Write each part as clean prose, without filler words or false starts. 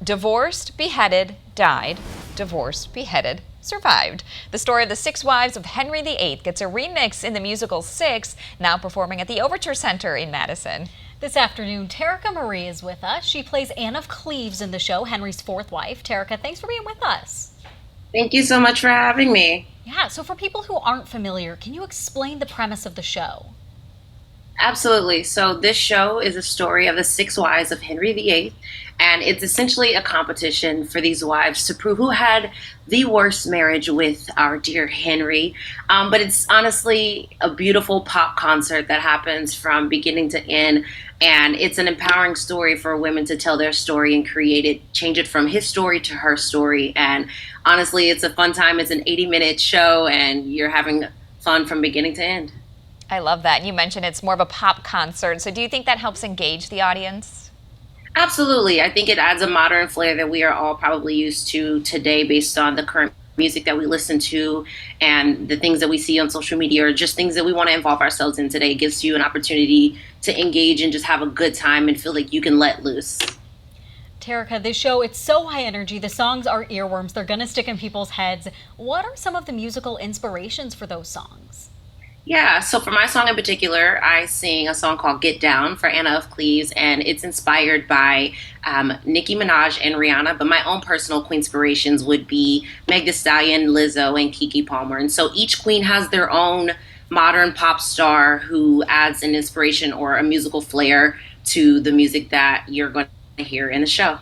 Divorced, beheaded, died. Divorced, beheaded, survived. The story of the 6 wives of Henry VIII gets a remix in the musical Six, now performing at the Overture Center in Madison. This afternoon, Terica Marie is with us. She plays Anne of Cleves in the show, Henry's 4th wife. Terica, thanks for being with us. Thank you so much for having me. Yeah, so for people who aren't familiar, can you explain the premise of the show? Absolutely. So this show is a story of the 6 wives of Henry VIII, and it's essentially a competition for these wives to prove who had the worst marriage with our dear Henry. But it's honestly a beautiful pop concert that happens from beginning to end, and it's an empowering story for women to tell their story and change it from his story to her story. And honestly, it's a fun time. It's an 80-minute show, and you're having fun from beginning to end. I love that. And you mentioned it's more of a pop concert. So do you think that helps engage the audience? Absolutely. I think it adds a modern flair that we are all probably used to today based on the current music that we listen to and the things that we see on social media, or just things that we want to involve ourselves in today. It gives you an opportunity to engage and just have a good time and feel like you can let loose. Terica, this show, it's so high energy. The songs are earworms. They're going to stick in people's heads. What are some of the musical inspirations for those songs? Yeah, so for my song in particular, I sing a song called Get Down for Anna of Cleves, and it's inspired by Nicki Minaj and Rihanna, but my own personal queen inspirations would be Meg Thee Stallion, Lizzo, and Keke Palmer. And so each queen has their own modern pop star who adds an inspiration or a musical flair to the music that you're going to hear in the show.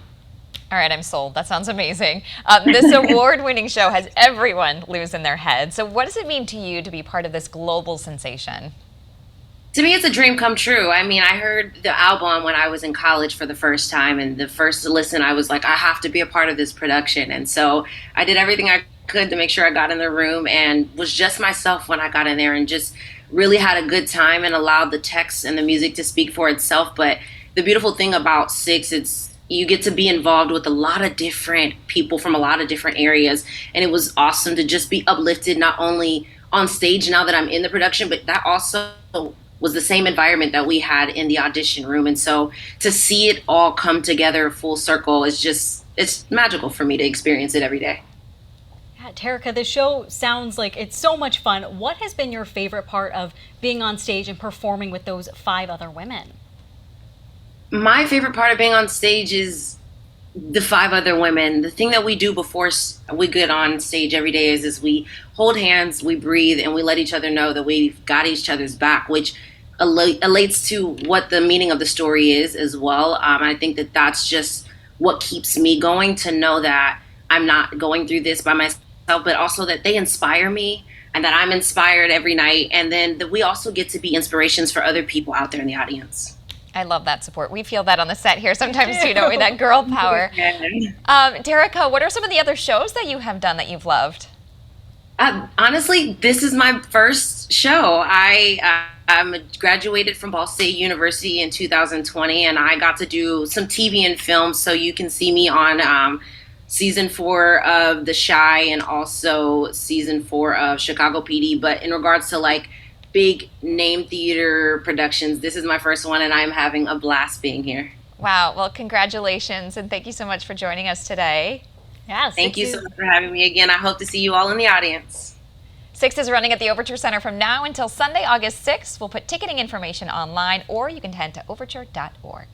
All right, I'm sold. That sounds amazing. This award-winning show has everyone losing their heads. So what does it mean to you to be part of this global sensation? To me, it's a dream come true. I mean, I heard the album when I was in college for the first time, and the first listen, I was like, I have to be a part of this production. And so I did everything I could to make sure I got in the room and was just myself when I got in there and just really had a good time and allowed the text and the music to speak for itself. But the beautiful thing about Six, you get to be involved with a lot of different people from a lot of different areas. And it was awesome to just be uplifted, not only on stage now that I'm in the production, but that also was the same environment that we had in the audition room. And so to see it all come together full circle it's magical for me to experience it every day. Yeah, Terica, this show sounds like it's so much fun. What has been your favorite part of being on stage and performing with those 5 other women? My favorite part of being on stage is the 5 other women. The thing that we do before we get on stage every day is we hold hands, we breathe, and we let each other know that we've got each other's back, which relates to what the meaning of the story is as well. I think that that's just what keeps me going, to know that I'm not going through this by myself, but also that they inspire me and that I'm inspired every night, and then that we also get to be inspirations for other people out there in the audience. I love that support. We feel that on the set here sometimes too, don't we? That girl power. Terica, what are some of the other shows that you have done that you've loved? Honestly, this is my first show. I graduated from Ball State University in 2020, and I got to do some TV and film. So you can see me on season 4 of The Chi and also season 4 of Chicago PD. But in regards to big name theater productions, this is my first one, and I'm having a blast being here. Wow. Well, congratulations, and thank you so much for joining us today. Yes. Thank you so much for having me again. I hope to see you all in the audience. Six is running at the Overture Center from now until Sunday, August 6th. We'll put ticketing information online, or you can head to overture.org.